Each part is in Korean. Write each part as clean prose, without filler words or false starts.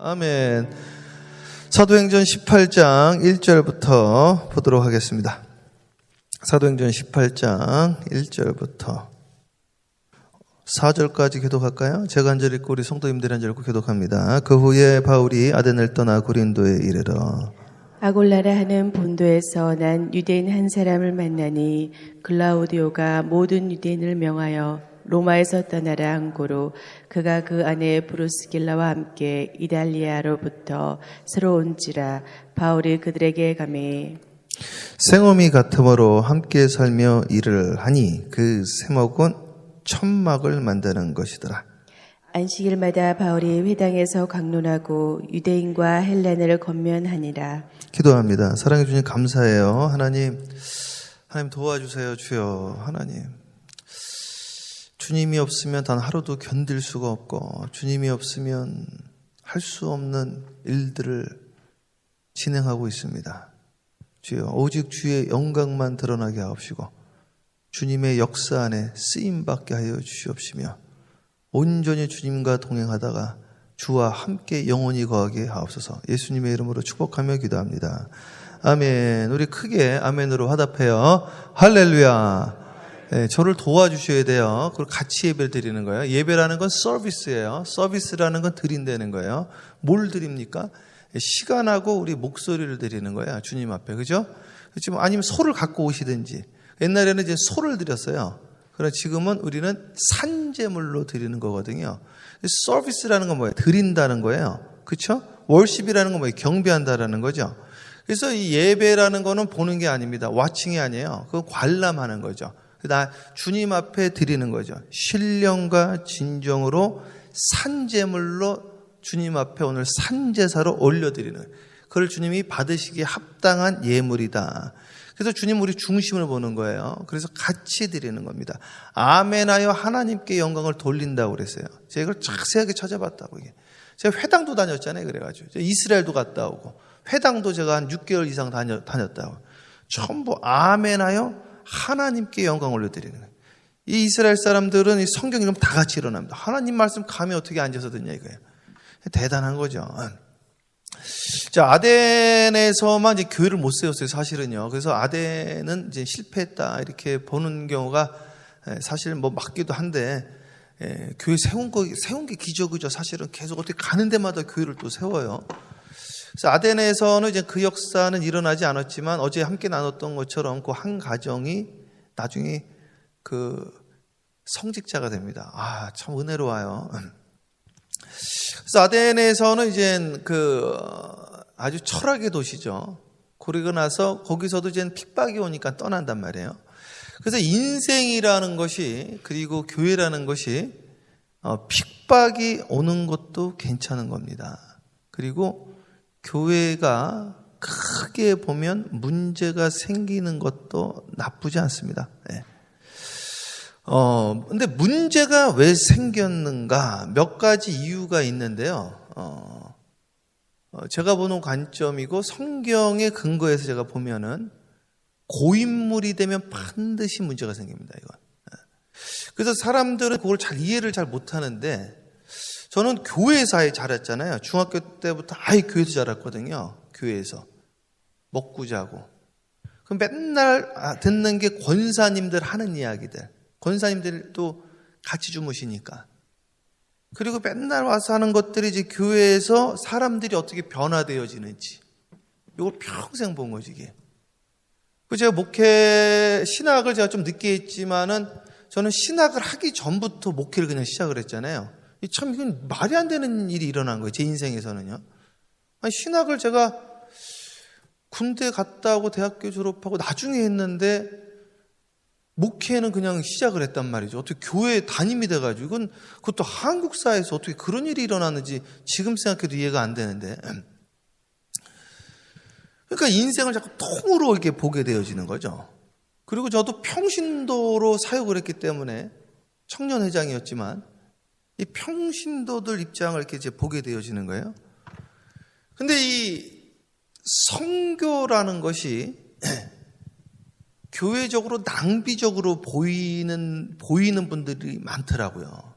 아멘. 사도행전 18장 1절부터 보도록 하겠습니다. 사도행전 18장 1절부터 4절까지 교독할까요? 제가 한 절 읽고 우리 성도님들이 한 절 읽고 교독합니다. 그 후에 바울이 아덴을 떠나 고린도에 이르러 아골라라 하는 본도에서 난 유대인 한 사람을 만나니 글라우디오가 모든 유대인을 명하여 로마에서 떠나라 한 고로 그가 그 아내 브루스길라와 함께 이달리아로부터 새로 온지라 바울이 그들에게 가매 생업이 같으므로 함께 살며 일을 하니 그 세목은 천막을 만드는 것이더라. 안식일마다 바울이 회당에서 강론하고 유대인과 헬라인을 권면하니라. 기도합니다. 사랑해 주님 감사해요. 하나님 도와주세요. 주여 하나님. 주님이 없으면 단 하루도 견딜 수가 없고 주님이 없으면 할 수 없는 일들을 진행하고 있습니다. 주여 오직 주의 영광만 드러나게 하옵시고 주님의 역사 안에 쓰임받게 하여 주시옵시며 온전히 주님과 동행하다가 주와 함께 영원히 거하게 하옵소서. 예수님의 이름으로 축복하며 기도합니다. 아멘. 우리 크게 아멘으로 화답해요. 할렐루야. 네, 저를 도와주셔야 돼요. 그리고 같이 예배를 드리는 거예요. 예배라는 건 서비스예요. 서비스라는 건 드린다는 거예요. 뭘 드립니까? 시간하고 우리 목소리를 드리는 거예요. 주님 앞에. 그죠? 그렇지만 아니면 소를 갖고 오시든지. 옛날에는 이제 소를 드렸어요. 그러나 지금은 우리는 산제물로 드리는 거거든요. 서비스라는 건 뭐예요? 드린다는 거예요. 그렇죠? 월십이라는 건 뭐예요? 경배한다라는 거죠. 그래서 이 예배라는 거는 보는 게 아닙니다. 와칭이 아니에요. 그건 관람하는 거죠. 나 주님 앞에 드리는 거죠. 신령과 진정으로 산제물로 주님 앞에 오늘 산제사로 올려드리는 거예요. 그걸 주님이 받으시기에 합당한 예물이다. 그래서 주님 우리 중심을 보는 거예요. 그래서 같이 드리는 겁니다. 아멘하여 하나님께 영광을 돌린다고 그랬어요. 제가 이걸 자세하게 찾아봤다고. 이게. 제가 회당도 다녔잖아요. 그래가지고 이스라엘도 갔다 오고 회당도 제가 한 6개월 이상 다녔다고. 전부 아멘하여 하나님께 영광을 올려드리는 거예요. 이 이스라엘 사람들은 이 성경 읽으면 다 같이 일어납니다. 하나님 말씀 감히 어떻게 앉아서 듣냐 이거예요. 대단한 거죠. 자, 아덴에서만 이제 교회를 못 세웠어요, 사실은요. 그래서 아덴은 이제 실패했다, 이렇게 보는 경우가 사실 뭐 맞기도 한데, 교회 세운 게 기적이죠. 사실은 계속 어떻게 가는 데마다 교회를 또 세워요. 그래서 아덴에서는 이제 그 역사는 일어나지 않았지만 어제 함께 나눴던 것처럼 그 한 가정이 나중에 그 성직자가 됩니다. 아, 참 은혜로워요. 그래서 아덴에서는 이제 그 아주 철학의 도시죠. 그러고 나서 거기서도 이제 핍박이 오니까 떠난단 말이에요. 그래서 인생이라는 것이 그리고 교회라는 것이 핍박이 오는 것도 괜찮은 겁니다. 그리고 교회가 크게 보면 문제가 생기는 것도 나쁘지 않습니다. 네. 근데 문제가 왜 생겼는가? 몇 가지 이유가 있는데요. 제가 보는 관점이고 성경의 근거에서 제가 보면은 고인물이 되면 반드시 문제가 생깁니다, 이건. 그래서 사람들은 그걸 잘 이해를 잘 못하는데 저는 교회에서 아예 자랐잖아요. 중학교 때부터 아예 교회에서 자랐거든요. 교회에서. 먹고 자고. 그럼 맨날 듣는 게 권사님들 하는 이야기들. 권사님들도 같이 주무시니까. 그리고 맨날 와서 하는 것들이 이제 교회에서 사람들이 어떻게 변화되어지는지. 이걸 평생 본 거지, 이게. 그 제가 신학을 제가 좀 늦게 했지만은 저는 신학을 하기 전부터 목회를 그냥 시작을 했잖아요. 참 이건 말이 안 되는 일이 일어난 거예요. 제 인생에서는요. 아니, 신학을 제가 군대 갔다 오고 대학교 졸업하고 나중에 했는데 목회는 그냥 시작을 했단 말이죠. 어떻게 교회 담임이 돼가지고 이건 그것도 한국사에서 어떻게 그런 일이 일어났는지 지금 생각해도 이해가 안 되는데 그러니까 인생을 자꾸 통으로 이렇게 보게 되어지는 거죠. 그리고 저도 평신도로 사역을 했기 때문에 청년회장이었지만 이 평신도들 입장을 이렇게 이제 보게 되어지는 거예요. 근데 이 성교라는 것이 교회적으로 낭비적으로 보이는 분들이 많더라고요.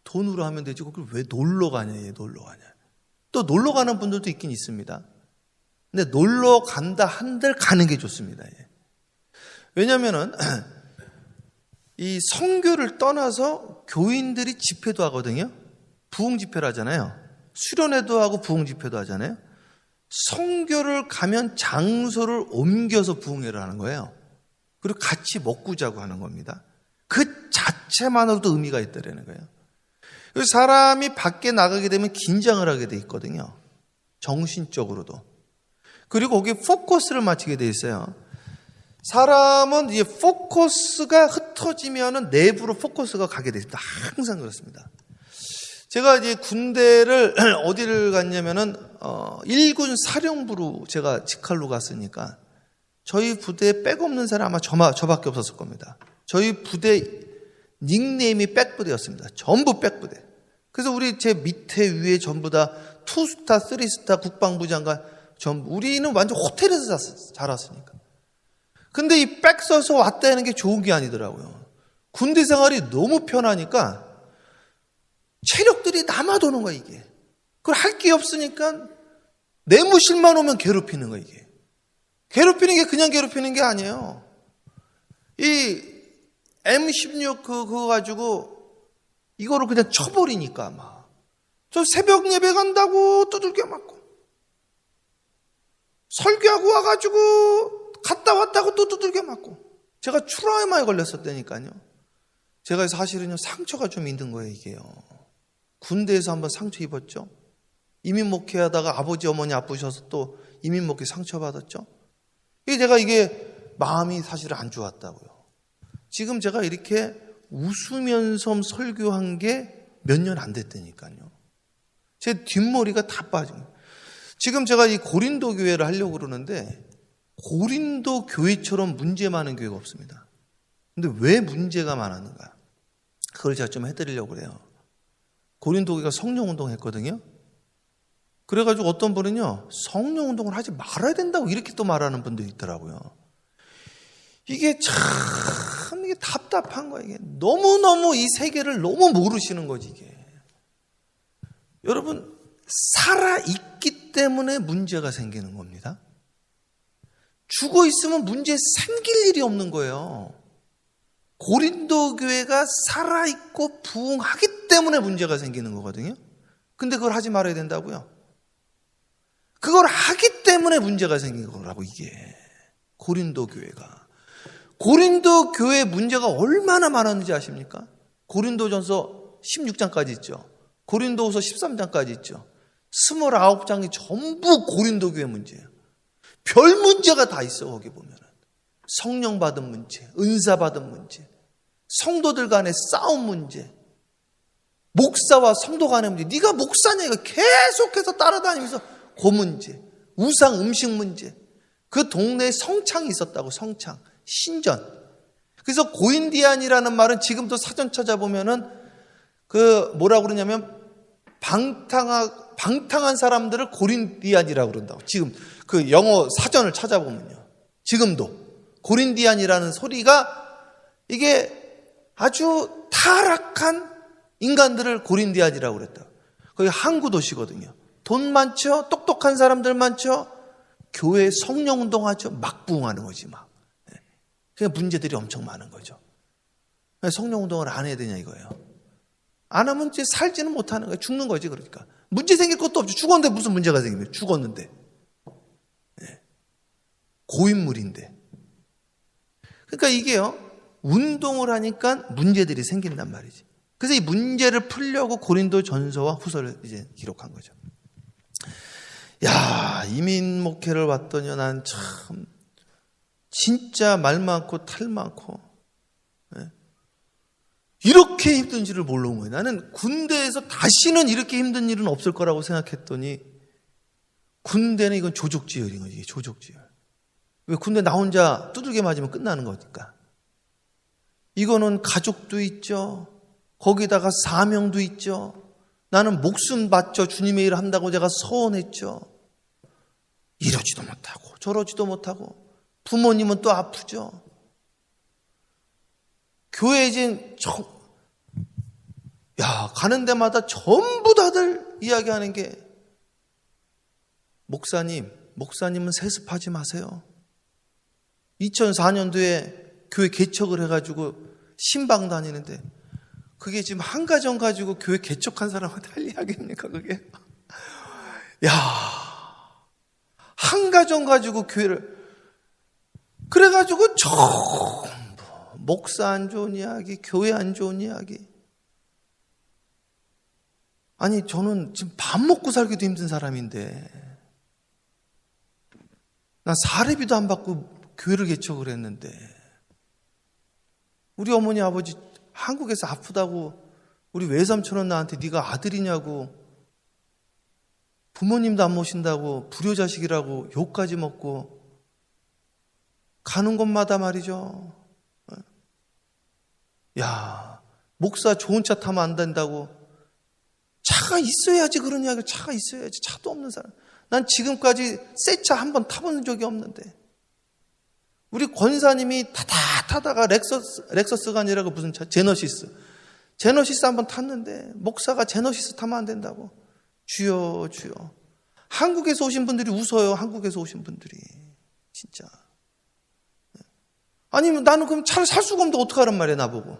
돈으로 하면 되지. 그걸 왜 놀러 가냐, 얘 놀러 가냐. 또 놀러 가는 분들도 있긴 있습니다. 근데 놀러 간다 한들 가는 게 좋습니다. 왜냐면은 이 선교를 떠나서 교인들이 집회도 하거든요. 부흥 집회를 하잖아요. 수련회도 하고 부흥 집회도 하잖아요. 선교를 가면 장소를 옮겨서 부흥회를 하는 거예요. 그리고 같이 먹고 자고 하는 겁니다. 그 자체만으로도 의미가 있다라는 거예요. 그래서 사람이 밖에 나가게 되면 긴장을 하게 돼 있거든요. 정신적으로도. 그리고 거기에 포커스를 맞추게 돼 있어요. 사람은 이제 포커스가 흩어지면은 내부로 포커스가 가게 돼 있습니다. 항상 그렇습니다. 제가 이제 군대를 어디를 갔냐면은 1군 사령부로 제가 직할로 갔으니까 저희 부대에 백 없는 사람 아마 저밖에 없었을 겁니다. 저희 부대 닉네임이 백부대였습니다. 전부 백부대. 그래서 우리 제 밑에 위에 전부 다 2스타, 3스타 국방부 장관 전부 우리는 완전 호텔에서 자랐으니까. 근데 이 백 써서 왔다는 게 좋은 게 아니더라고요. 군대 생활이 너무 편하니까 체력들이 남아도는 거야 이게. 그걸 할 게 없으니까 내무실만 오면 괴롭히는 거야 이게. 괴롭히는 게 그냥 괴롭히는 게 아니에요. 이 M16 그거 가지고 이거를 그냥 쳐버리니까 막. 저 새벽 예배 간다고 두들겨 맞고 설교하고 와가지고 갔다 왔다고 또 두들겨 맞고. 제가 트라우마에 걸렸었다니까요. 제가 사실은요 상처가 좀 있는 거예요 이게요. 군대에서 한번 상처 입었죠. 이민 목회하다가 아버지 어머니 아프셔서 또 이민 목회 상처받았죠. 이게 마음이 사실 안 좋았다고요. 지금 제가 이렇게 웃으면서 설교한 게 몇 년 안 됐다니까요. 제 뒷머리가 다 빠진 거예요. 지금 제가 이 고린도 교회를 하려고 그러는데 고린도 교회처럼 문제 많은 교회가 없습니다. 근데 왜 문제가 많았는가? 그걸 제가 좀 해드리려고 그래요. 고린도 교회가 성령운동 했거든요. 그래가지고 어떤 분은요, 성령운동을 하지 말아야 된다고 이렇게 또 말하는 분도 있더라고요. 이게 참, 이게 답답한 거예요. 이게 너무너무 이 세계를 너무 모르시는 거지, 이게. 여러분, 살아있기 때문에 문제가 생기는 겁니다. 죽어 있으면 문제 생길 일이 없는 거예요. 고린도 교회가 살아있고 부흥하기 때문에 문제가 생기는 거거든요. 근데 그걸 하지 말아야 된다고요. 그걸 하기 때문에 문제가 생긴 거라고 이게. 고린도 교회가. 고린도 교회 문제가 얼마나 많았는지 아십니까? 고린도전서 16장까지 있죠. 고린도후서 13장까지 있죠. 29장이 전부 고린도 교회 문제예요. 별 문제가 다 있어 거기 보면은. 성령 받은 문제, 은사 받은 문제, 성도들 간의 싸움 문제, 목사와 성도 간의 문제. 네가 목사냐 이거 계속해서 따라다니면서 그 문제, 우상 음식 문제. 그 동네에 성창이 있었다고. 성창, 신전. 그래서 고인디안이라는 말은 지금도 사전 찾아보면은 그 뭐라고 그러냐면 방탕한 사람들을 고린디안이라고 그런다고. 지금 그 영어 사전을 찾아보면요. 지금도 고린디안이라는 소리가 이게 아주 타락한 인간들을 고린디안이라고 그랬다. 거기 항구 도시거든요. 돈 많죠? 똑똑한 사람들 많죠? 교회 성령운동하죠? 막 부흥하는 거지 막. 그러니까 문제들이 엄청 많은 거죠. 성령운동을 안 해야 되냐 이거예요. 안 하면 이제 살지는 못하는 거예요. 죽는 거지 그러니까. 문제 생길 것도 없죠. 죽었는데 무슨 문제가 생깁니까? 죽었는데. 고인물인데. 그러니까 이게요. 운동을 하니까 문제들이 생긴단 말이지. 그래서 이 문제를 풀려고 고린도 전서와 후서를 이제 기록한 거죠. 야, 이민 목회를 왔더니 난 참 진짜 말 많고 탈 많고 이렇게 힘든 일을 몰라온 거예요. 나는 군대에서 다시는 이렇게 힘든 일은 없을 거라고 생각했더니 군대는 이건 조족지혈인 거지. 이게 조족지혈. 왜 군대 나 혼자 두들겨 맞으면 끝나는 거니까. 이거는 가족도 있죠. 거기다가 사명도 있죠. 나는 목숨 바쳐 주님의 일을 한다고 제가 서원했죠. 이러지도 못하고 저러지도 못하고 부모님은 또 아프죠. 교회에 이제 가는 데마다 전부 다들 이야기하는 게 목사님은 세습하지 마세요. 2004년도에 교회 개척을 해가지고 신방 다니는데 그게 지금 한 가정 가지고 교회 개척한 사람한테 할 이야기입니까 그게? 야, 한 가정 가지고 교회를 그래가지고 전부 목사 안 좋은 이야기, 교회 안 좋은 이야기. 아니 저는 지금 밥 먹고 살기도 힘든 사람인데 난 사례비도 안 받고 교회를 개척을 했는데 우리 어머니 아버지 한국에서 아프다고 우리 외삼촌은 나한테 네가 아들이냐고 부모님도 안 모신다고 불효자식이라고 욕까지 먹고 가는 곳마다 말이죠. 야, 목사 좋은 차 타면 안 된다고. 차가 있어야지 그런 이야기를. 차가 있어야지. 차도 없는 사람. 난 지금까지 새 차 한 번 타본 적이 없는데 우리 권사님이 타다가 렉서스가 아니라 무슨 차? 제너시스 한번 탔는데 목사가 제너시스 타면 안 된다고. 주여 주여. 한국에서 오신 분들이 웃어요. 한국에서 오신 분들이. 진짜. 아니면 나는 그럼 차를 살 수가 없는데 어떡하란 말이야 나보고.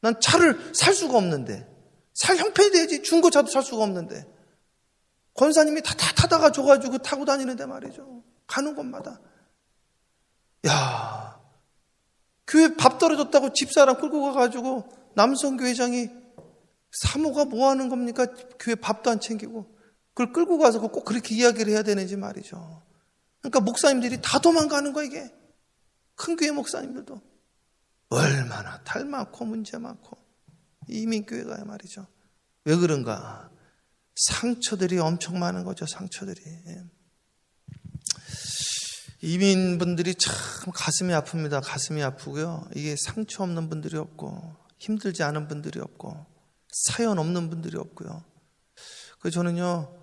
난 차를 살 수가 없는데. 살 형편이 돼야지. 중고차도 살 수가 없는데. 권사님이 타다가 줘가지고 타고 다니는데 말이죠. 가는 곳마다. 야, 교회 밥 떨어졌다고 집사람 끌고 가가지고 남성교회장이 사모가 뭐 하는 겁니까? 교회 밥도 안 챙기고 그걸 끌고 가서 꼭 그렇게 이야기를 해야 되는지 말이죠. 그러니까 목사님들이 다 도망가는 거야 이게. 큰 교회 목사님들도 얼마나 탈 많고 문제 많고 이민교회가 말이죠. 왜 그런가? 상처들이 엄청 많은 거죠. 상처들이. 이민분들이 참 가슴이 아픕니다. 가슴이 아프고요. 이게 상처 없는 분들이 없고 힘들지 않은 분들이 없고 사연 없는 분들이 없고요. 그래서 저는요,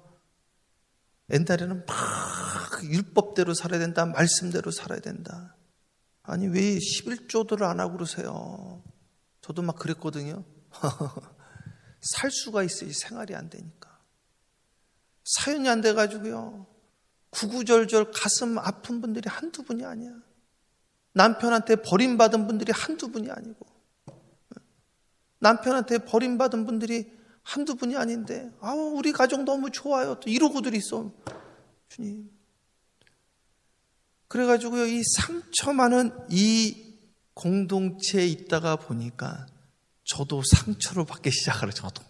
옛날에는 막 율법대로 살아야 된다, 말씀대로 살아야 된다. 아니 왜 11조들을 안 하고 그러세요? 저도 막 그랬거든요. 살 수가 있어야지 생활이 안 되니까. 사연이 안 돼가지고요. 구구절절 가슴 아픈 분들이 한두 분이 아니야. 남편한테 버림받은 분들이 한두 분이 아니고 남편한테 버림받은 분들이 한두 분이 아닌데 아우 우리 가정 너무 좋아요. 또 이러고들 있어. 주님. 그래가지고요. 이 상처 많은 이 공동체에 있다가 보니까 저도 상처를 받기 시작하라. 저도.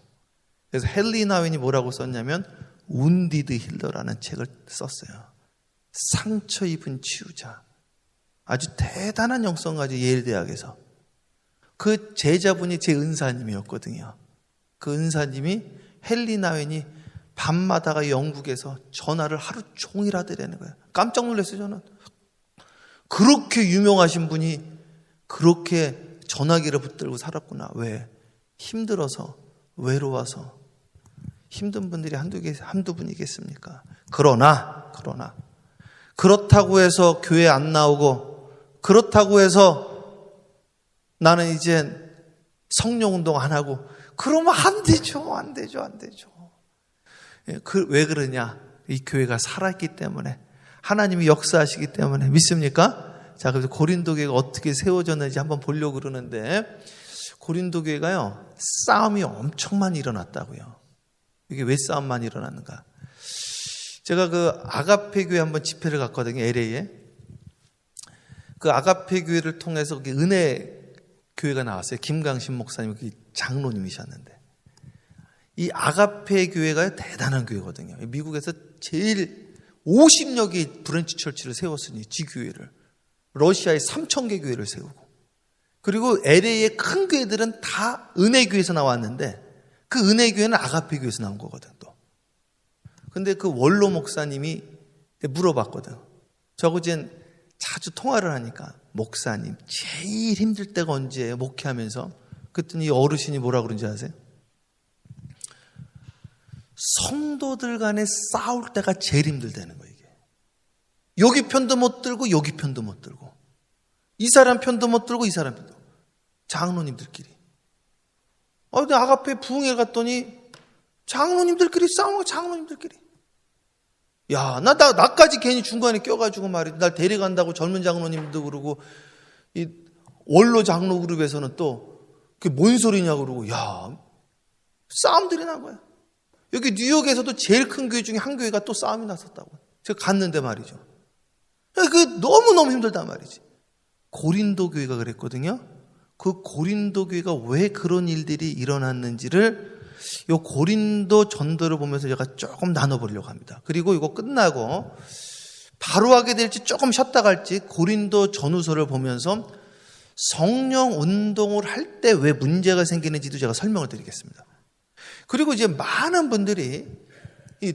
그래서 헨리 나윈이 뭐라고 썼냐면 운디드 힐러라는 책을 썼어요. 상처 입은 치유자. 아주 대단한 영성 가지고 예일 대학에서 그 제자분이 제 은사님이었거든요. 그 은사님이 헨리 나윈이 밤마다가 영국에서 전화를 하루 종일 하더라는 거예요. 깜짝 놀랐어요. 저는 그렇게 유명하신 분이 그렇게 전화기를 붙들고 살았구나. 왜? 힘들어서, 외로워서. 힘든 분들이 한두 분이겠습니까? 그러나 그렇다고 해서 교회 안 나오고 그렇다고 해서 나는 이제 성령 운동 안 하고 그러면 안 되죠. 왜 그러냐? 이 교회가 살아있기 때문에 하나님이 역사하시기 때문에 믿습니까? 자, 그래서 고린도 교회가 어떻게 세워졌는지 한번 보려고 그러는데 고린도 교회가요 싸움이 엄청 많이 일어났다고요. 이게 왜 싸움 많이 일어났는가? 제가 그 아가페 교회 한번 집회를 갔거든요. LA에. 그 아가페 교회를 통해서 은혜 교회가 나왔어요. 김강신 목사님 그 장로님이셨는데 이 아가페 교회가 대단한 교회거든요. 미국에서 제일 50여 개의 브랜치 철치를 세웠으니 지교회를 러시아의 3,000개 교회를 세우고 그리고 LA의 큰 교회들은 다 은혜교회에서 나왔는데 그 은혜교회는 아가페 교회에서 나온 거거든 또. 근데 그 원로 목사님이 물어봤거든. 저하고 이제 자주 통화를 하니까 목사님 제일 힘들 때가 언제예요? 목회하면서. 그랬더니 어르신이 뭐라 그런지 아세요? 성도들 간에 싸울 때가 제일 힘들다는 거예요. 이게. 여기 편도 못 들고 여기 편도 못 들고 이 사람 편도 못 들고 이 사람 편도 장로님들끼리. 근데 아가페 부흥회 갔더니 장로님들끼리 싸우고 장로님들끼리. 야, 나까지 괜히 중간에 껴가지고 말이야. 날 데려간다고 젊은 장로님도 그러고, 이 원로 장로 그룹에서는 또, 그게 뭔 소리냐고 그러고, 야, 싸움들이 난 거야. 여기 뉴욕에서도 제일 큰 교회 중에 한 교회가 또 싸움이 났었다고. 제가 갔는데 말이죠. 그 너무너무 힘들단 말이지. 고린도 교회가 그랬거든요. 그 고린도 교회가 왜 그런 일들이 일어났는지를 요 고린도 전도를 보면서 제가 조금 나눠보려고 합니다. 그리고 이거 끝나고 바로 하게 될지 조금 쉬었다 갈지 고린도 전후서를 보면서 성령 운동을 할 때 왜 문제가 생기는지도 제가 설명을 드리겠습니다. 그리고 이제 많은 분들이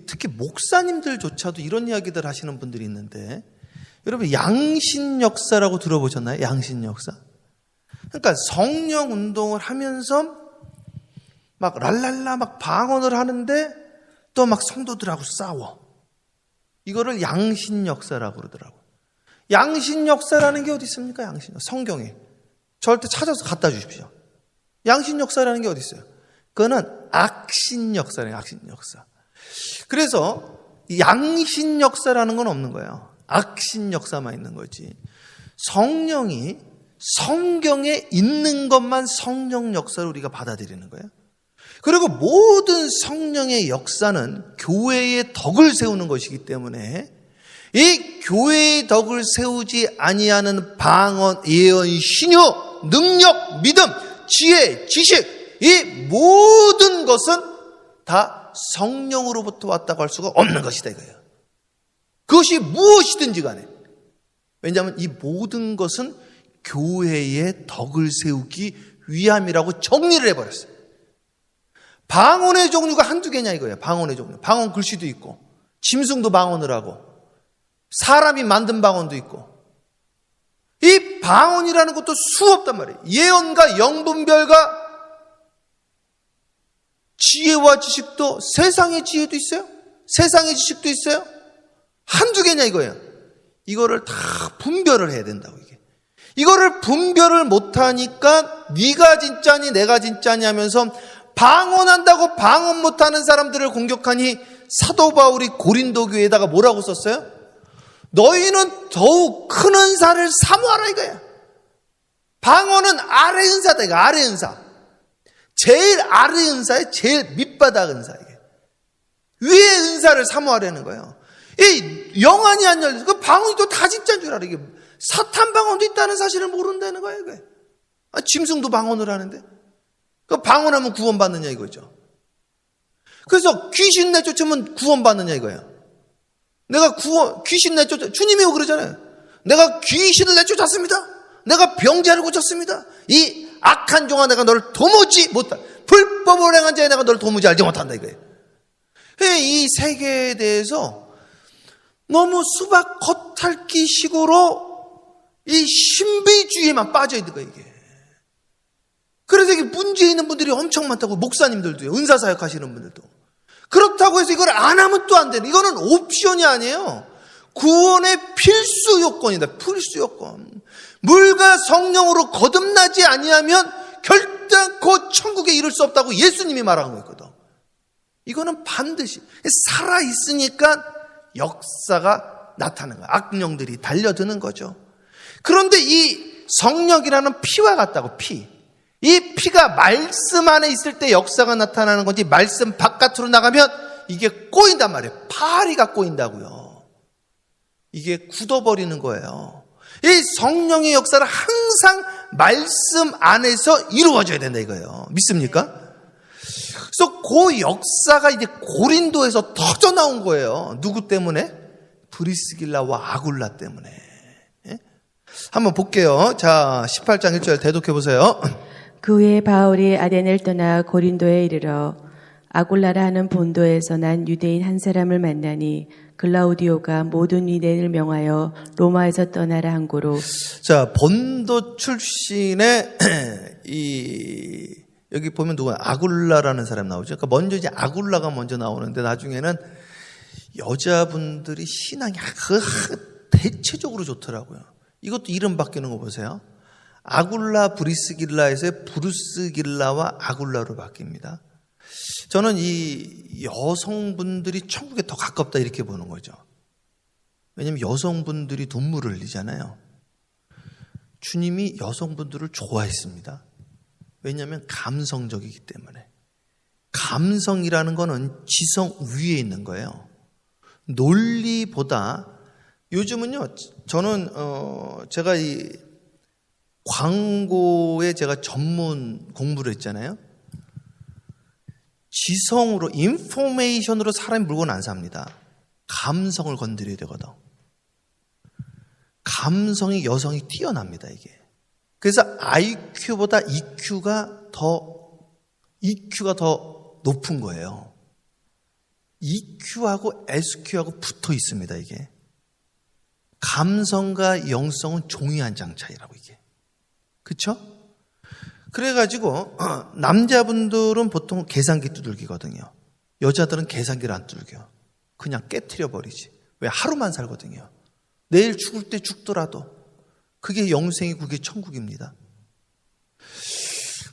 특히 목사님들조차도 이런 이야기들 하시는 분들이 있는데 여러분 양신 역사라고 들어보셨나요? 양신 역사? 그러니까 성령 운동을 하면서 막 랄랄라 막 방언을 하는데 또 막 성도들하고 싸워. 이거를 양신 역사라고 그러더라고요. 양신 역사라는 게 어디 있습니까? 양신 역사. 성경에. 절대 찾아서 갖다 주십시오. 양신 역사라는 게 어디 있어요? 그거는 악신 역사래요. 악신 역사. 그래서 양신 역사라는 건 없는 거예요. 악신 역사만 있는 거지. 성령이 성경에 있는 것만 성령 역사를 우리가 받아들이는 거예요. 그리고 모든 성령의 역사는 교회의 덕을 세우는 것이기 때문에 이 교회의 덕을 세우지 아니하는 방언, 예언, 신유, 능력, 믿음, 지혜, 지식 이 모든 것은 다 성령으로부터 왔다고 할 수가 없는 것이다 이거예요. 그것이 무엇이든지 간에. 왜냐하면 이 모든 것은 교회의 덕을 세우기 위함이라고 정리를 해버렸어요. 방언의 종류가 한두 개냐 이거예요. 방언의 종류. 방언 글씨도 있고 짐승도 방언을 하고 사람이 만든 방언도 있고 이 방언이라는 것도 수없단 말이에요. 예언과 영분별과 지혜와 지식도 세상의 지혜도 있어요. 세상의 지식도 있어요. 한두 개냐 이거예요. 이거를 다 분별을 해야 된다고 이게. 이거를 분별을 못하니까 네가 진짜니 내가 진짜니 하면서 방언한다고 방언 못하는 사람들을 공격하니 사도 바울이 고린도 교회에다가 뭐라고 썼어요? 너희는 더욱 큰 은사를 사모하라 이거야. 방언은 아래 은사다 이거. 아래 은사. 제일 아래 은사에 제일 밑바닥 은사 이게. 위의 은사를 사모하라는 거예요. 이 영안이 안 열려서 그 방언이 또 다 진짜인 줄 알아. 이게 사탄 방언도 있다는 사실을 모른다는 거예요. 이게. 짐승도 방언을 하는데 그 방언하면 구원받느냐 이거죠. 그래서 귀신 내쫓으면 구원받느냐 이거예요. 내가 귀신 내쫓아 주님이 그러잖아요. 내가 귀신을 내쫓았습니다. 내가 병자를 고쳤습니다. 이 악한 종아 내가 너를 도무지 못한다. 불법을 행한 자에 내가 너를 도무지 알지 못한다 이거예요. 이 세계에 대해서 너무 수박 겉핥기 식으로 이 신비주의에만 빠져 있는 거예요 이게. 그래서 이게 문제 있는 분들이 엄청 많다고. 목사님들도요. 은사사역 하시는 분들도. 그렇다고 해서 이걸 안 하면 또 안 되는. 이거는 옵션이 아니에요. 구원의 필수 요건이다. 필수 요건. 물과 성령으로 거듭나지 아니하면 결단코 천국에 이를 수 없다고 예수님이 말한 거거든. 이거는 반드시 살아있으니까 역사가 나타나는 거야. 악령들이 달려드는 거죠. 그런데 이 성령이라는 피와 같다고. 피. 이 피가 말씀 안에 있을 때 역사가 나타나는 건지 말씀 바깥으로 나가면 이게 꼬인단 말이에요. 파리가 꼬인다고요. 이게 굳어버리는 거예요. 이 성령의 역사를 항상 말씀 안에서 이루어져야 된다 이거예요. 믿습니까? 그래서 그 역사가 이제 고린도에서 터져 나온 거예요. 누구 때문에? 브리스길라와 아굴라 때문에. 예? 한번 볼게요. 자, 18장 1절 대독해 보세요. 그 후에 바울이 아덴을 떠나 고린도에 이르러 아굴라라 하는 본도에서 난 유대인 한 사람을 만나니 글라우디오가 모든 유대인을 명하여 로마에서 떠나라 한 고로. 자, 본도 출신의 여기 보면 누구야? 아굴라라는 사람 나오죠. 그러니까 먼저 이제 아굴라가 먼저 나오는데 나중에는 여자분들이 신앙이 대체적으로 좋더라고요. 이것도 이름 바뀌는 거 보세요. 아굴라 브리스길라에서 브루스길라와 아굴라로 바뀝니다. 저는 이 여성분들이 천국에 더 가깝다 이렇게 보는 거죠. 왜냐하면 여성분들이 눈물을 흘리잖아요. 주님이 여성분들을 좋아했습니다. 왜냐하면 감성적이기 때문에. 감성이라는 거는 지성 위에 있는 거예요. 논리보다 요즘은요, 저는 제가 이 광고에 제가 전문 공부를 했잖아요. 지성으로, 인포메이션으로 사람이 물건 안 삽니다. 감성을 건드려야 되거든. 감성이 여성이 뛰어납니다, 이게. 그래서 IQ보다 EQ가 더 높은 거예요. EQ하고 SQ하고 붙어 있습니다, 이게. 감성과 영성은 종이 한 장 차이라고, 이게. 그쵸? 그래가지고, 남자분들은 보통 계산기 두들기거든요. 여자들은 계산기를 안 두들겨. 그냥 깨트려 버리지. 왜? 하루만 살거든요. 내일 죽을 때 죽더라도. 그게 영생이고 그게 천국입니다.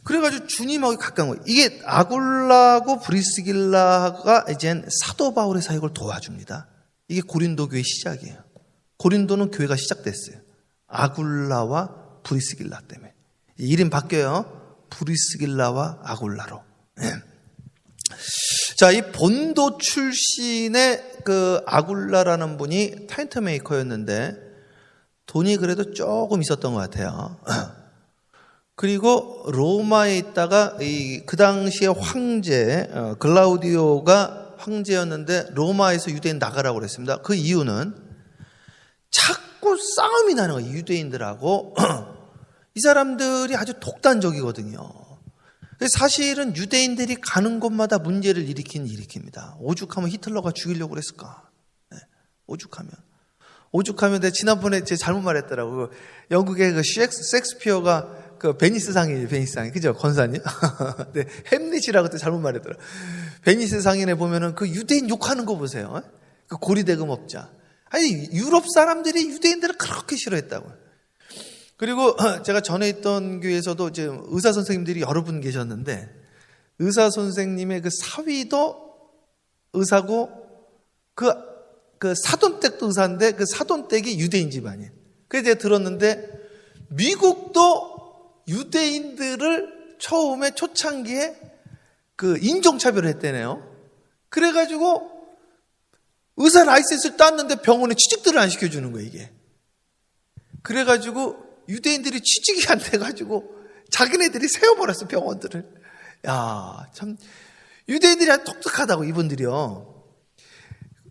그래가지고 주님하고 가까운 거예요. 이게 아굴라하고 브리스길라가 이젠 사도 바울의 사역을 도와줍니다. 이게 고린도 교회 시작이에요. 고린도는 교회가 시작됐어요. 아굴라와 브리스길라 때문에. 이름 바뀌어요. 브리스길라와 아굴라로. 자, 이 본도 출신의 그 아굴라라는 분이 텐트 메이커였는데 돈이 그래도 조금 있었던 것 같아요. 그리고 로마에 있다가 그 당시에 황제 글라우디오가 황제였는데 로마에서 유대인 나가라고 그랬습니다. 그 이유는 자꾸 싸움이 나는 거예요. 유대인들하고. 이 사람들이 아주 독단적이거든요. 사실은 유대인들이 가는 곳마다 문제를 일으킵니다. 오죽하면 히틀러가 죽이려고 그랬을까? 네, 오죽하면 내가 지난번에 제가 잘못 말했더라고요. 영국의 그 셰익스피어가 그 베니스 상이에요, 그죠? 권사님? 네, 햄릿이라고 또 잘못 말했더라고요. 베니스 상인에 보면은 그 유대인 욕하는 거 보세요. 그 고리대금업자. 아니, 유럽 사람들이 유대인들을 그렇게 싫어했다고요. 그리고 제가 전에 있던 교회에서도 이제 의사 선생님들이 여러 분 계셨는데 의사 선생님의 그 사위도 의사고 그 사돈댁도 의사인데 그 사돈댁이 유대인 집안이에요. 그래서 제가 들었는데 미국도 유대인들을 처음에 초창기에 그 인종차별을 했대네요. 그래가지고 의사 라이센스를 땄는데 병원에 취직들을 안 시켜주는 거예요, 이게. 그래가지고 유대인들이 취직이 안 돼가지고 자기네들이 세워버렸어, 병원들을. 야, 참 유대인들이 아주 독특하다고, 이분들이요.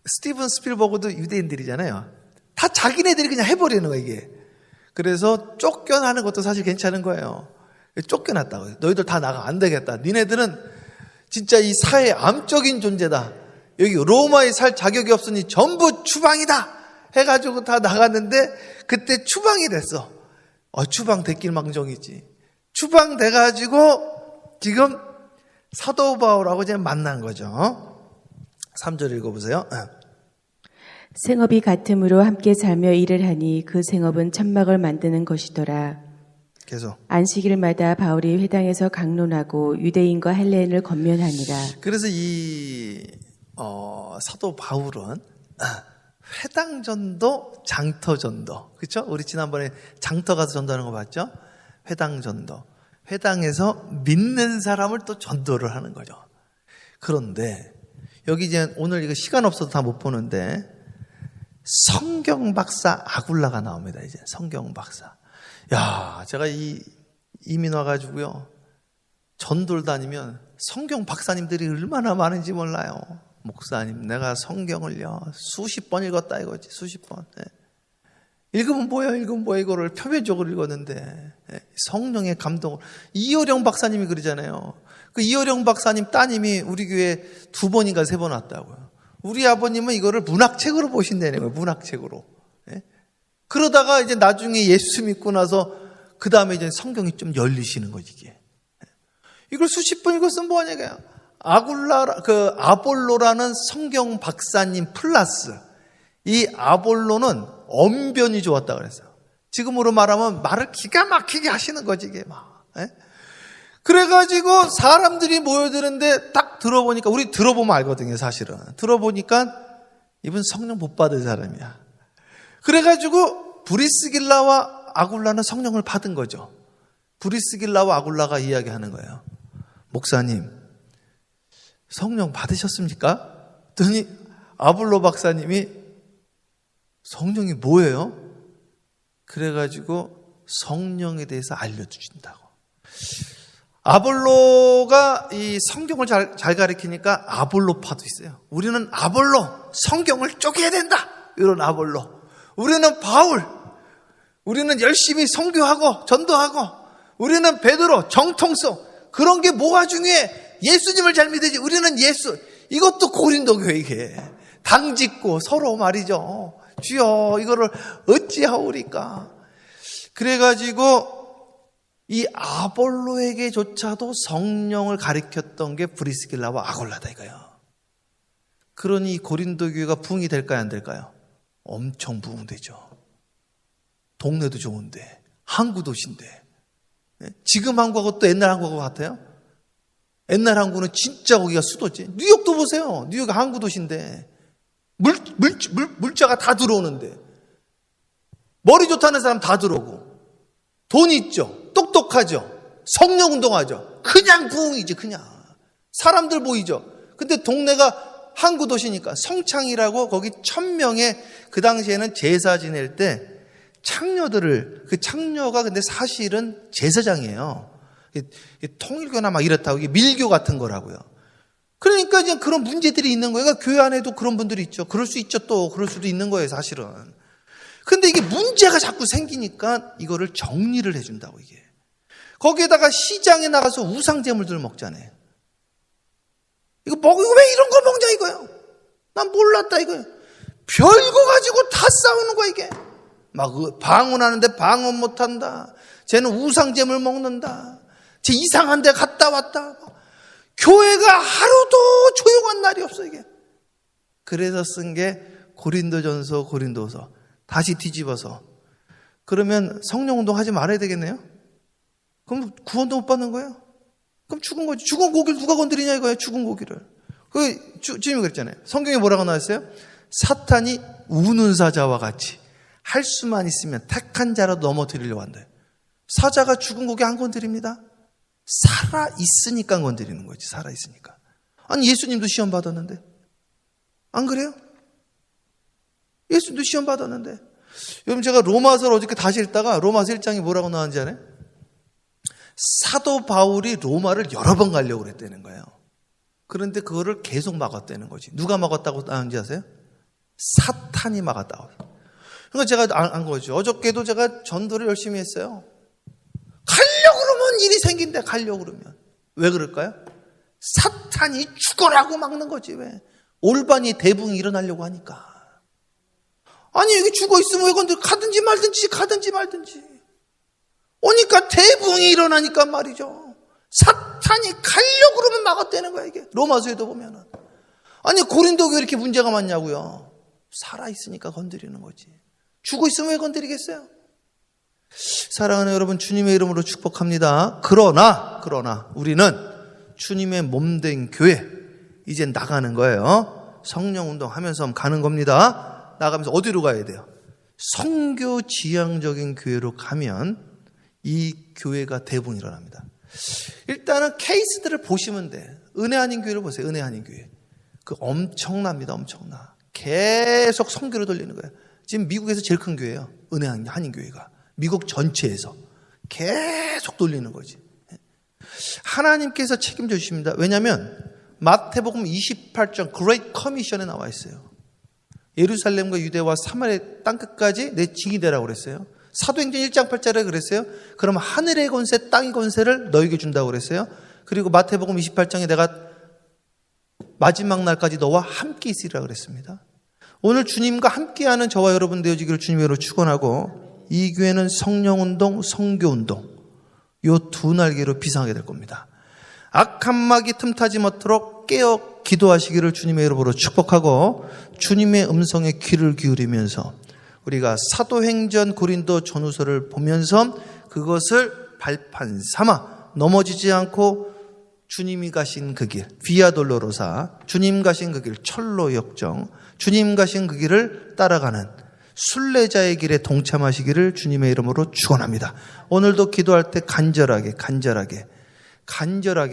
스티븐 스필버그도 유대인들이잖아요. 다 자기네들이 그냥 해버리는 거야, 이게. 그래서 쫓겨나는 것도 사실 괜찮은 거예요. 쫓겨났다고. 너희들 다 나가, 안 되겠다. 니네들은 진짜 이 사회의 암적인 존재다. 여기 로마에 살 자격이 없으니 전부 추방이다 해가지고 다 나갔는데 그때 추방이 됐어. 추방 됐길 망정이지. 추방 돼가지고 지금 사도 바울하고 이제 만난 거죠. 3절 읽어보세요. 생업이 같음으로 함께 살며 일을 하니 그 생업은 천막을 만드는 것이더라. 계속. 안식일마다 바울이 회당에서 강론하고 유대인과 헬레인을 권면하니라. 그래서 이 사도 바울은 회당전도, 장터전도. 그렇죠? 우리 지난번에 장터 가서 전도하는 거 봤죠? 회당전도. 회당에서 믿는 사람을 또 전도를 하는 거죠. 그런데 여기 이제 오늘 이거 시간 없어서 다 못 보는데 성경 박사 아굴라가 나옵니다. 이제 성경 박사. 야, 제가 이민 와가지고요. 전도를 다니면 성경 박사님들이 얼마나 많은지 몰라요. 목사님, 내가 성경을요 수십 번 읽었다 이거지. 수십 번. 네. 읽으면 뭐야 이거를 표면적으로 읽었는데 성령의 감동을. 이효령 박사님이 그러잖아요. 그 이효령 박사님 따님이 우리 교회에 2번인가 3번 왔다고요. 우리 아버님은 이거를 문학책으로 보신다는 거예요. 문학책으로. 네. 그러다가 이제 나중에 예수 믿고 나서 그 다음에 이제 성경이 좀 열리시는 거지 이게. 이걸 수십 번 읽었으면 뭐하냐 이거야. 아볼로라는 성경 박사님 플러스 이 아볼로는 언변이 좋았다 그랬어요. 지금으로 말하면 말을 기가 막히게 하시는 거지 이게 막. 예? 그래가지고 사람들이 모여드는데 딱 들어보니까, 우리 들어보면 알거든요, 사실은. 들어보니까 이분 성령 못 받은 사람이야. 그래가지고 브리스길라와 아굴라는 성령을 받은 거죠. 브리스길라와 아굴라가 이야기하는 거예요. 목사님, 성령 받으셨습니까? 그랬더니 아볼로 박사님이 성령이 뭐예요? 그래가지고 성령에 대해서 알려주신다고. 아볼로가 이 성경을 잘 가르치니까 아볼로파도 있어요. 우리는 아볼로, 성경을 쪼개야 된다, 이런 아볼로. 우리는 바울, 우리는 열심히 선교하고 전도하고, 우리는 베드로, 정통성. 그런 게 뭐가 중요해? 예수님을 잘 믿으지. 우리는 예수. 이것도 고린도 교회 이게 당 짓고 서로 말이죠. 주여 이거를 어찌하오리까. 그래가지고 이 아볼로에게조차도 성령을 가르쳤던 게 브리스길라와 아굴라다 이거예요. 그러니 고린도 교회가 부흥이 될까요, 안 될까요? 엄청 부흥되죠. 동네도 좋은데, 항구 도시인데. 지금 항구하고 또 옛날 항구하고 같아요? 옛날 항구는 진짜 거기가 수도지. 뉴욕도 보세요. 뉴욕 항구 도시인데 물자가 다 들어오는데, 머리 좋다는 사람 다 들어오고, 돈 있죠, 똑똑하죠, 성령 운동하죠. 그냥 부흥이지, 그냥. 사람들 보이죠. 근데 동네가 항구 도시니까 성창이라고, 거기 1000명의 그 당시에는 제사 지낼 때 창녀들을, 그 창녀가 근데 사실은 제사장이에요. 통일교나 막 이렇다고, 이게 밀교 같은 거라고요. 그러니까 이제 그런 문제들이 있는 거예요. 그러니까 교회 안에도 그런 분들이 있죠. 그럴 수 있죠. 또 그럴 수도 있는 거예요, 사실은. 근데 이게 문제가 자꾸 생기니까 이거를 정리를 해준다고, 이게. 거기에다가 시장에 나가서 우상제물들을 먹잖아요. 이거 먹이고 왜 이런 거 먹냐 이거예요. 난 몰랐다 이거예요. 별거 가지고 다 싸우는 거야 이게. 막 방언하는데 방언 못한다. 쟤는 우상제물 먹는다. 쟤 이상한 데 갔다 왔다. 교회가 하루도 조용한 날이 없어 이게. 그래서 쓴 게 고린도전서, 고린도서. 다시 뒤집어서. 그러면 성령운동 하지 말아야 되겠네요? 그럼 구원도 못 받는 거예요? 그럼 죽은 거지. 죽은 고기를 누가 건드리냐 이거예요, 죽은 고기를. 주님이 그랬잖아요. 성경에 뭐라고 나왔어요? 사탄이 우는 사자와 같이 할 수만 있으면 택한 자라도 넘어뜨리려고 한다. 사자가 죽은 고기 안 건드립니다. 살아있으니까 건드리는 거지, 살아있으니까. 아니, 예수님도 시험 받았는데. 안 그래요? 예수님도 시험 받았는데. 여러분, 제가 로마서를 어저께 다시 읽다가 로마서 1장이 뭐라고 나왔는지 알아요? 사도 바울이 로마를 여러 번 가려고 그랬다는 거예요. 그런데 그거를 계속 막았다는 거지. 누가 막았다고 나왔는지 아세요? 사탄이 막았다고. 그러니까 제가 안 거죠. 어저께도 제가 전도를 열심히 했어요. 가려고 그러면 일이 생긴대, 가려고 그러면. 왜 그럴까요? 사탄이 죽어라고 막는 거지, 왜? 올바니 대붕이 일어나려고 하니까. 아니, 여기 죽어 있으면 왜 건들, 가든지 말든지. 오니까 대붕이 일어나니까 말이죠. 사탄이 가려고 그러면 막았다는 거야, 이게. 로마서에도 보면은. 아니, 고린도 왜 이렇게 문제가 많냐고요. 살아있으니까 건드리는 거지. 죽어 있으면 왜 건드리겠어요? 사랑하는 여러분, 주님의 이름으로 축복합니다. 그러나 우리는 주님의 몸된 교회, 이제 나가는 거예요. 성령 운동하면서 가는 겁니다. 나가면서 어디로 가야 돼요? 선교 지향적인 교회로 가면 이 교회가 대부분 일어납니다. 일단은 케이스들을 보시면 돼. 은혜 아닌 교회를 보세요. 은혜 아닌 교회. 그 엄청납니다. 엄청나. 계속 선교를 돌리는 거예요. 지금 미국에서 제일 큰 교회예요. 은혜 아닌 교회가. 미국 전체에서 계속 돌리는 거지. 하나님께서 책임져 주십니다. 왜냐하면 마태복음 28장 Great Commission에 나와 있어요. 예루살렘과 유대와 사마리아 땅끝까지 내 증이 되라고 그랬어요. 사도행전 1장 8절에 그랬어요. 그럼 하늘의 권세, 땅의 권세를 너에게 준다고 그랬어요. 그리고 마태복음 28장에 내가 마지막 날까지 너와 함께 있으리라 그랬습니다. 오늘 주님과 함께하는 저와 여러분 되어지기를 주님으로 축원하고, 이 교회는 성령운동, 성교운동, 이 두 날개로 비상하게 될 겁니다. 악한 마귀 틈타지 못하도록 깨어 기도하시기를 주님의 이름으로 축복하고, 주님의 음성에 귀를 기울이면서 우리가 사도행전 고린도 전후서를 보면서 그것을 발판 삼아 넘어지지 않고 주님이 가신 그 길, 비아 돌로로사, 주님 가신 그 길, 철로 역정, 주님 가신 그 길을 따라가는 순례자의 길에 동참하시기를 주님의 이름으로 축원합니다. 오늘도 기도할 때 간절하게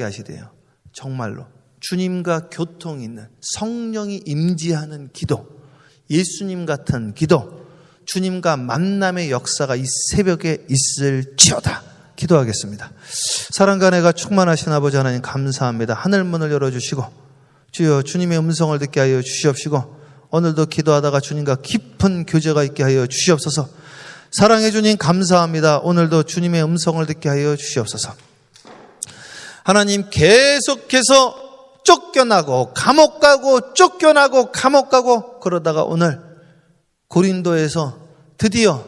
하시대요. 정말로 주님과 교통이 있는 성령이 임재하는 기도, 예수님 같은 기도, 주님과 만남의 역사가 이 새벽에 있을지어다. 기도하겠습니다. 사랑과 은혜가 충만하신 아버지 하나님 감사합니다. 하늘문을 열어주시고 주여 주님의 음성을 듣게 하여 주시옵시고 오늘도 기도하다가 주님과 깊은 교제가 있게 하여 주시옵소서. 사랑해 주님 감사합니다. 오늘도 주님의 음성을 듣게 하여 주시옵소서. 하나님 계속해서 쫓겨나고 감옥 가고 쫓겨나고 감옥 가고 그러다가 오늘 고린도에서 드디어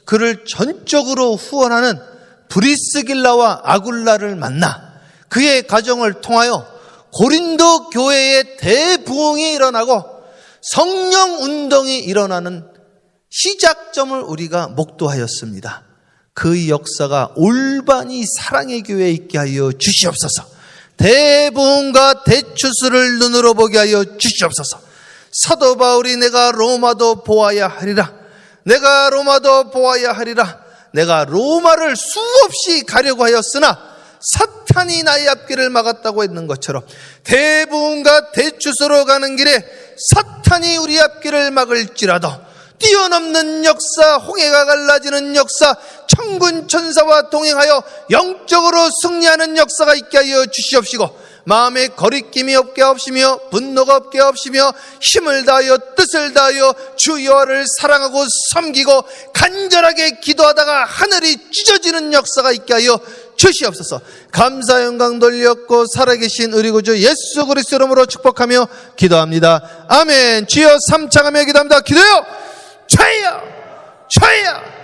그를 전적으로 후원하는 브리스길라와 아굴라를 만나 그의 가정을 통하여 고린도 교회의 대부흥이 일어나고 성령 운동이 일어나는 시작점을 우리가 목도하였습니다. 그 역사가 올바니 사랑의 교회에 있게 하여 주시옵소서. 대부흥과 대추수를 눈으로 보게 하여 주시옵소서. 사도 바울이 내가 로마도 보아야 하리라. 내가 로마도 보아야 하리라. 내가 로마를 수없이 가려고 하였으나 사탄이 나의 앞길을 막았다고 했는 것처럼 대부흥과 대추수로 가는 길에 사탄이 우리 앞길을 막을지라도 뛰어넘는 역사, 홍해가 갈라지는 역사, 천군 천사와 동행하여 영적으로 승리하는 역사가 있게 하여 주시옵시고 마음에 거리낌이 없게 하옵시며 분노가 없게 하옵시며 힘을 다하여 뜻을 다하여 주 여호와를 사랑하고 섬기고 간절하게 기도하다가 하늘이 찢어지는 역사가 있게 하여 주시옵소서. 감사 영광 돌렸고 살아계신 우리 구주 예수 그리스도 이름으로 축복하며 기도합니다. 아멘. 주여 삼창하며 기도합니다. 기도요. 주여 주여